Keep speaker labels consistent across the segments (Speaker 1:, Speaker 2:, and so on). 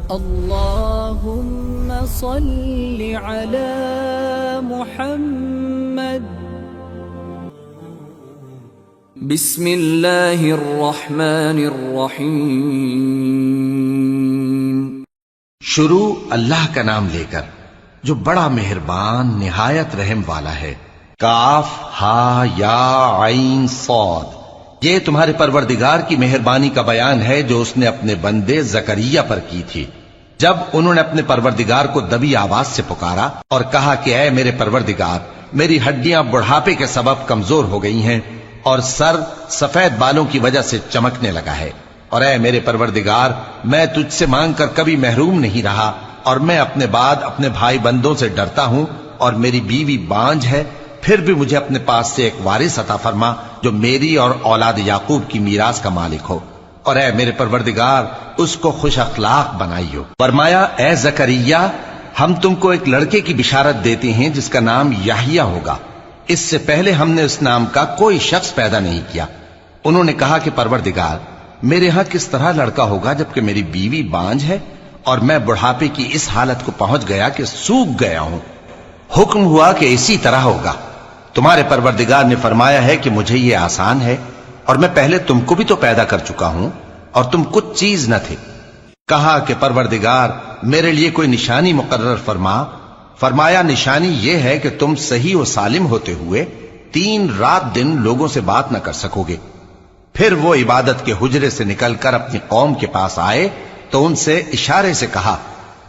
Speaker 1: اللهم صل على محمد. بسم اللہ الرحمن الرحیم.
Speaker 2: شروع اللہ کا نام لے کر جو بڑا مہربان نہایت رحم والا ہے. کاف ہا یا عین صاد. یہ تمہارے پروردگار کی مہربانی کا بیان ہے جو اس نے اپنے بندے زکریا پر کی تھی جب انہوں نے اپنے پروردگار کو دبی آواز سے پکارا اور کہا کہ اے میرے پروردگار، میری ہڈیاں بڑھاپے کے سبب کمزور ہو گئی ہیں اور سر سفید بالوں کی وجہ سے چمکنے لگا ہے، اور اے میرے پروردگار، میں تجھ سے مانگ کر کبھی محروم نہیں رہا، اور میں اپنے بعد اپنے بھائی بندوں سے ڈرتا ہوں، اور میری بیوی بانجھ ہے، پھر بھی مجھے اپنے پاس سے ایک وارث عطا فرما جو میری اور اولاد یعقوب کی میراث کا مالک ہو، اور اے میرے پروردگار اس کو خوش اخلاق بنائیو. فرمایا اے زکریا، ہم تم کو ایک لڑکے کی بشارت دیتے ہیں جس کا نام یحییٰ ہوگا. اس سے پہلے ہم نے اس نام کا کوئی شخص پیدا نہیں کیا. انہوں نے کہا کہ پروردگار، میرے ہاں کس طرح لڑکا ہوگا جبکہ میری بیوی بانجھ ہے اور میں بڑھاپے کی اس حالت کو پہنچ گیا کہ سوکھ گیا ہوں. حکم ہوا کہ اسی طرح ہوگا. تمہارے پروردگار نے فرمایا ہے کہ مجھے یہ آسان ہے، اور میں پہلے تم کو بھی تو پیدا کر چکا ہوں اور تم کچھ چیز نہ تھے. کہا کہ پروردگار میرے لیے کوئی نشانی مقرر فرما. فرمایا نشانی یہ ہے کہ تم صحیح و سالم ہوتے ہوئے 3 رات دن لوگوں سے بات نہ کر سکو گے. پھر وہ عبادت کے حجرے سے نکل کر اپنی قوم کے پاس آئے تو ان سے اشارے سے کہا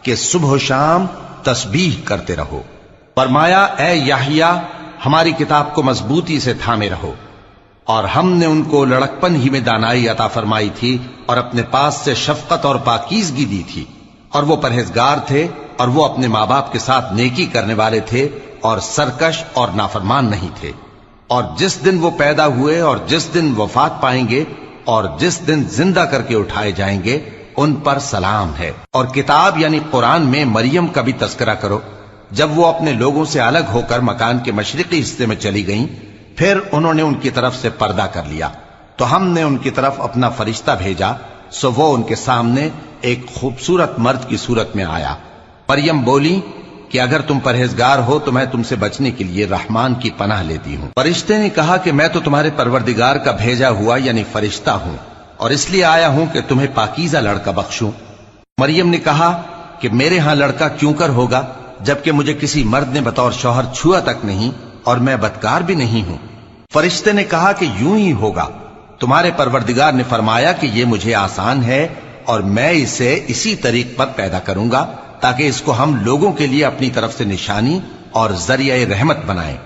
Speaker 2: کہ صبح و شام تسبیح کرتے رہو. فرمایا اے یحییٰ، ہماری کتاب کو مضبوطی سے تھامے رہو. اور ہم نے ان کو لڑکپن ہی میں دانائی عطا فرمائی تھی اور اپنے پاس سے شفقت اور پاکیزگی دی تھی، اور وہ پرہیزگار تھے اور وہ اپنے ماں باپ کے ساتھ نیکی کرنے والے تھے اور سرکش اور نافرمان نہیں تھے. اور جس دن وہ پیدا ہوئے اور جس دن وفات پائیں گے اور جس دن زندہ کر کے اٹھائے جائیں گے ان پر سلام ہے. اور کتاب یعنی قرآن میں مریم کا بھی تذکرہ کرو. جب وہ اپنے لوگوں سے الگ ہو کر مکان کے مشرقی حصے میں چلی گئیں، پھر انہوں نے ان کی طرف سے پردہ کر لیا تو ہم نے ان کی طرف اپنا فرشتہ بھیجا، سو وہ ان کے سامنے ایک خوبصورت مرد کی صورت میں آیا. مریم بولی کہ اگر تم پرہیزگار ہو تو میں تم سے بچنے کے لیے رحمان کی پناہ لیتی ہوں. فرشتے نے کہا کہ میں تو تمہارے پروردگار کا بھیجا ہوا یعنی فرشتہ ہوں، اور اس لیے آیا ہوں کہ تمہیں پاکیزہ لڑکا بخشوں. مریم نے کہا کہ میرے ہاں لڑکا کیوں کر ہوگا جبکہ مجھے کسی مرد نے بطور شوہر چھوا تک نہیں اور میں بدکار بھی نہیں ہوں. فرشتے نے کہا کہ یوں ہی ہوگا. تمہارے پروردگار نے فرمایا کہ یہ مجھے آسان ہے اور میں اسے اسی طریق پر پیدا کروں گا تاکہ اس کو ہم لوگوں کے لیے اپنی طرف سے نشانی اور ذریعہ رحمت بنائیں.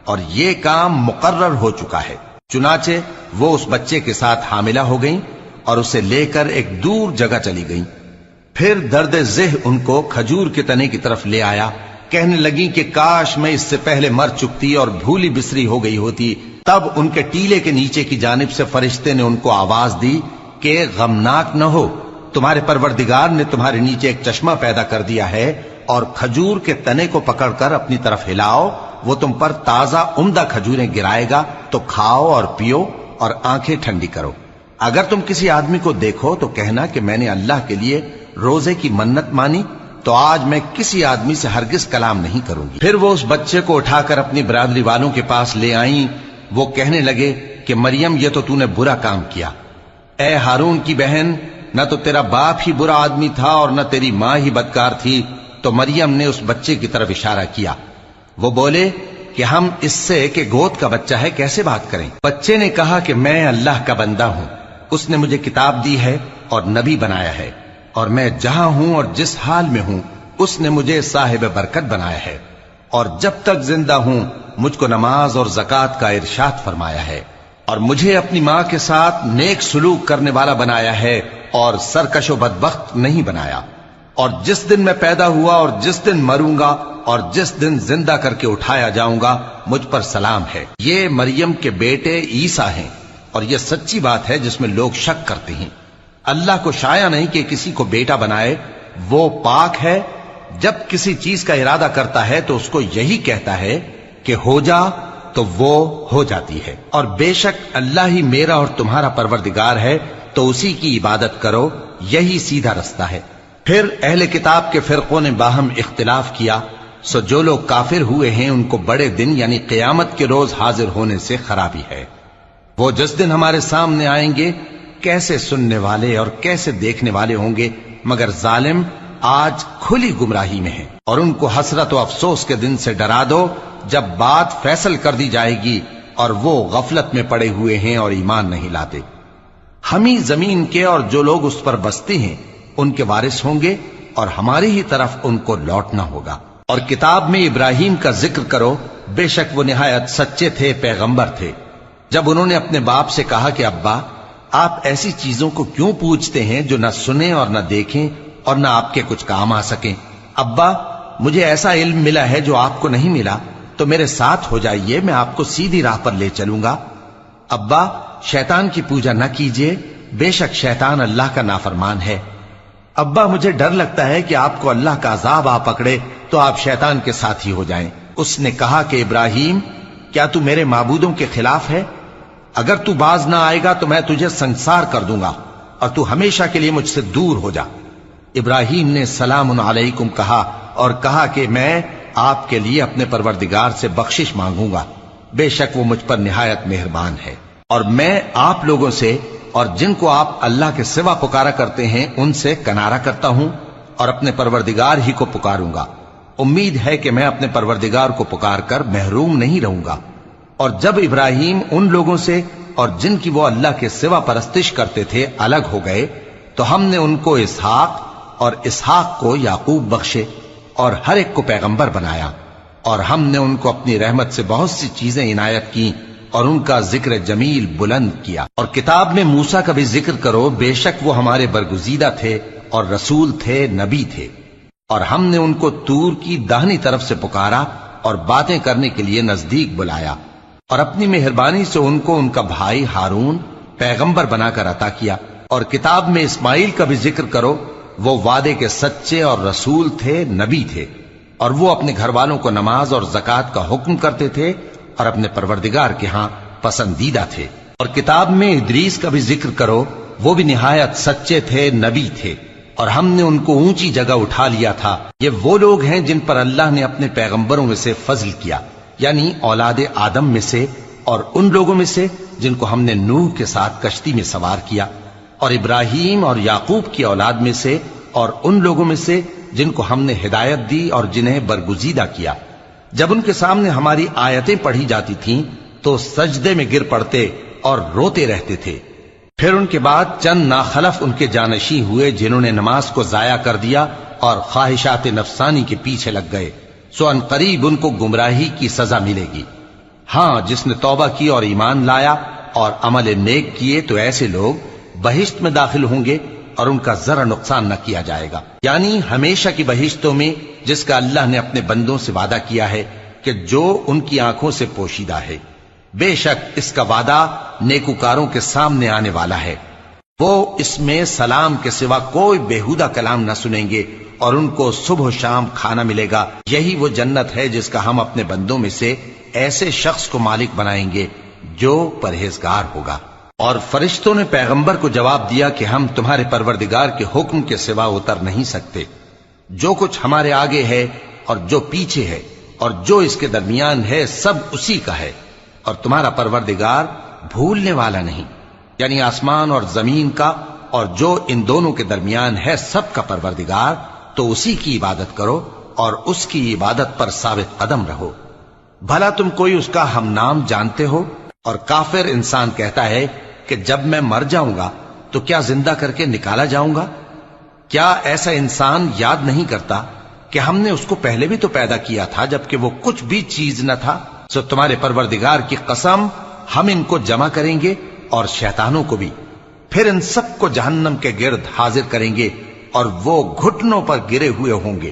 Speaker 2: اور یہ کام مقرر ہو چکا ہے. چنانچہ وہ اس بچے کے ساتھ حاملہ ہو گئیں اور اسے لے کر ایک دور جگہ چلی گئیں. پھر درد ذہ ان کو کھجور کے تنے کی طرف لے آیا. کہنے لگی کہ کاش میں اس سے پہلے مر چکتی اور بھولی بسری ہو گئی ہوتی. تب ان کے ٹیلے کے نیچے کی جانب سے فرشتے نے ان کو آواز دی کہ غمناک نہ ہو، تمہارے پروردگار نے تمہارے نیچے ایک چشمہ پیدا کر دیا ہے، اور کھجور کے تنے کو پکڑ کر اپنی طرف ہلاؤ، وہ تم پر تازہ عمدہ کھجوریں گرائے گا، تو کھاؤ اور پیو اور آنکھیں ٹھنڈی کرو. اگر تم کسی آدمی کو دیکھو تو کہنا کہ میں نے اللہ کے لیے روزے کی منت مانی، تو آج میں کسی آدمی سے ہرگز کلام نہیں کروں گی. پھر وہ اس بچے کو اٹھا کر اپنی برادری والوں کے پاس لے آئیں. وہ کہنے لگے کہ مریم یہ تو نے برا کام کیا. اے ہارون کی بہن، نہ تو تیرا باپ ہی برا آدمی تھا اور نہ تیری ماں ہی بدکار تھی. تو مریم نے اس بچے کی طرف اشارہ کیا. وہ بولے کہ ہم اس سے کہ گود کا بچہ ہے کیسے بات کریں. بچے نے کہا کہ میں اللہ کا بندہ ہوں، اس نے مجھے کتاب دی ہے اور نبی بنایا ہے، اور میں جہاں ہوں اور جس حال میں ہوں اس نے مجھے صاحب برکت بنایا ہے، اور جب تک زندہ ہوں مجھ کو نماز اور زکوٰۃ کا ارشاد فرمایا ہے، اور مجھے اپنی ماں کے ساتھ نیک سلوک کرنے والا بنایا ہے اور سرکش و بدبخت نہیں بنایا. اور جس دن میں پیدا ہوا اور جس دن مروں گا اور جس دن زندہ کر کے اٹھایا جاؤں گا مجھ پر سلام ہے. یہ مریم کے بیٹے عیسیٰ ہیں، اور یہ سچی بات ہے جس میں لوگ شک کرتے ہیں. اللہ کو شایع نہیں کہ کسی کو بیٹا بنائے، وہ پاک ہے. جب کسی چیز کا ارادہ کرتا ہے تو اس کو یہی کہتا ہے کہ ہو جا، تو وہ ہو جاتی ہے. اور بے شک اللہ ہی میرا اور تمہارا پروردگار ہے، تو اسی کی عبادت کرو، یہی سیدھا رستہ ہے. پھر اہل کتاب کے فرقوں نے باہم اختلاف کیا، سو جو لوگ کافر ہوئے ہیں ان کو بڑے دن یعنی قیامت کے روز حاضر ہونے سے خرابی ہے۔ وہ جس دن ہمارے سامنے آئیں گے کیسے سننے والے اور کیسے دیکھنے والے ہوں گے، مگر ظالم آج کھلی گمراہی میں ہیں۔ اور ان کو حسرت و افسوس کے دن سے ڈرا دو جب بات فیصل کر دی جائے گی اور وہ غفلت میں پڑے ہوئے ہیں اور ایمان نہیں لاتے۔ ہم ہی زمین کے اور جو لوگ اس پر بستے ہیں ان کے وارث ہوں گے اور ہماری ہی طرف ان کو لوٹنا ہوگا۔ اور کتاب میں ابراہیم کا ذکر کرو، بے شک وہ نہایت سچے تھے، پیغمبر تھے۔ جب انہوں نے اپنے باپ سے کہا کہ ابا آپ ایسی چیزوں کو کیوں پوچھتے ہیں جو نہ سنیں اور نہ دیکھیں اور نہ آپ کے کچھ کام آ سکیں؟ ابا مجھے ایسا علم ملا ہے جو آپ کو نہیں ملا، تو میرے ساتھ ہو جائیے، میں آپ کو سیدھی راہ پر لے چلوں گا۔ ابا شیطان کی پوجا نہ کیجیے، بے شک شیطان اللہ کا نافرمان ہے۔ ابا مجھے ڈر لگتا ہے کہ آپ کو اللہ کا عذاب آ پکڑے تو آپ شیطان کے ساتھی ہو جائیں۔ اس نے کہا کہ ابراہیم کیا تو میرے معبودوں کے خلاف ہے؟ اگر تو باز نہ آئے گا تو میں تجھے سنسار کر دوں گا اور تو ہمیشہ کے لیے مجھ سے دور ہو جا۔ ابراہیم نے سلام علیکم کہا اور کہا کہ میں آپ کے لیے اپنے پروردگار سے بخشش مانگوں گا، بے شک وہ مجھ پر نہایت مہربان ہے۔ اور میں آپ لوگوں سے اور جن کو آپ اللہ کے سوا پکارا کرتے ہیں ان سے کنارہ کرتا ہوں اور اپنے پروردگار ہی کو پکاروں گا۔ امید ہے کہ میں اپنے پروردگار کو پکار کر محروم نہیں رہوں گا۔ اور جب ابراہیم ان لوگوں سے اور جن کی وہ اللہ کے سوا پرستش کرتے تھے الگ ہو گئے تو ہم نے ان کو اسحاق اور اسحاق کو یعقوب بخشے اور ہر ایک کو پیغمبر بنایا، اور ہم نے ان کو اپنی رحمت سے بہت سی چیزیں عنایت کی اور ان کا ذکر جمیل بلند کیا۔ اور کتاب میں موسیٰ کا بھی ذکر کرو، بے شک وہ ہمارے برگزیدہ تھے اور رسول تھے، نبی تھے۔ اور ہم نے ان کو طور کی داہنی طرف سے پکارا اور باتیں کرنے کے لیے نزدیک بلایا، اور اپنی مہربانی سے ان کو ان کا بھائی ہارون پیغمبر بنا کر عطا کیا۔ اور کتاب میں اسماعیل کا بھی ذکر کرو، وہ وعدے کے سچے اور رسول تھے، نبی تھے، اور وہ اپنے گھر والوں کو نماز اور زکوٰۃ کا حکم کرتے تھے اور اپنے پروردگار کے ہاں پسندیدہ تھے۔ اور کتاب میں ادریس کا بھی ذکر کرو، وہ بھی نہایت سچے تھے، نبی تھے، اور ہم نے ان کو اونچی جگہ اٹھا لیا تھا۔ یہ وہ لوگ ہیں جن پر اللہ نے اپنے پیغمبروں میں سے فضل کیا، یعنی اولاد آدم میں سے، اور ان لوگوں میں سے جن کو ہم نے نوح کے ساتھ کشتی میں سوار کیا، اور ابراہیم اور یعقوب کی اولاد میں سے، اور ان لوگوں میں سے جن کو ہم نے ہدایت دی اور جنہیں برگزیدہ کیا۔ جب ان کے سامنے ہماری آیتیں پڑھی جاتی تھیں تو سجدے میں گر پڑتے اور روتے رہتے تھے۔ پھر ان کے بعد چند ناخلف ان کے جانشی ہوئے جنہوں نے نماز کو ضائع کر دیا اور خواہشات نفسانی کے پیچھے لگ گئے، سو ان قریب ان کو گمراہی کی سزا ملے گی۔ ہاں جس نے توبہ کی اور ایمان لایا اور عمل نیک کیے تو ایسے لوگ بہشت میں داخل ہوں گے اور ان کا ذرا نقصان نہ کیا جائے گا، یعنی ہمیشہ کی بہشتوں میں جس کا اللہ نے اپنے بندوں سے وعدہ کیا ہے کہ جو ان کی آنکھوں سے پوشیدہ ہے۔ بے شک اس کا وعدہ نیکوکاروں کے سامنے آنے والا ہے، وہ اس میں سلام کے سوا کوئی بیہودہ کلام نہ سنیں گے اور ان کو صبح و شام کھانا ملے گا۔ یہی وہ جنت ہے جس کا ہم اپنے بندوں میں سے ایسے شخص کو مالک بنائیں گے جو پرہیزگار ہوگا۔ اور فرشتوں نے پیغمبر کو جواب دیا کہ ہم تمہارے پروردگار کے حکم کے سوا اتر نہیں سکتے، جو کچھ ہمارے آگے ہے اور جو پیچھے ہے اور جو اس کے درمیان ہے سب اسی کا ہے، اور تمہارا پروردگار بھولنے والا نہیں، یعنی آسمان اور زمین کا اور جو ان دونوں کے درمیان ہے سب کا پروردگار، تو اسی کی عبادت کرو اور اس کی عبادت پر ثابت قدم رہو۔ بھلا تم کوئی اس کا ہم نام جانتے ہو؟ اور کافر انسان کہتا ہے کہ جب میں مر جاؤں گا تو کیا زندہ کر کے نکالا جاؤں گا؟ کیا ایسا انسان یاد نہیں کرتا کہ ہم نے اس کو پہلے بھی تو پیدا کیا تھا جبکہ وہ کچھ بھی چیز نہ تھا؟ سو تمہارے پروردگار کی قسم ہم ان کو جمع کریں گے اور شیطانوں کو بھی، پھر ان سب کو جہنم کے گرد حاضر کریں گے اور وہ گھٹنوں پر گرے ہوئے ہوں گے۔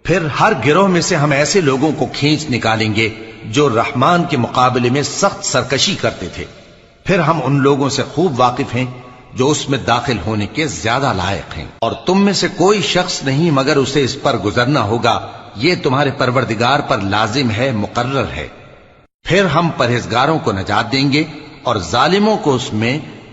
Speaker 2: پھر ہر گروہ میں سے ہم ایسے لوگوں کو کھینچ نکالیں گے جو رحمان کے مقابلے میں سخت سرکشی کرتے تھے، پھر ہم ان لوگوں سے خوب واقف ہیں جو اس میں داخل ہونے کے زیادہ لائق ہیں، اور تم میں سے کوئی شخص نہیں مگر اسے اس پر گزرنا ہوگا، یہ تمہارے پروردگار پر لازم ہے، مقرر ہے۔ پھر ہم پرہیزگاروں کو نجات دیں گے اور ظالموں کو اس میں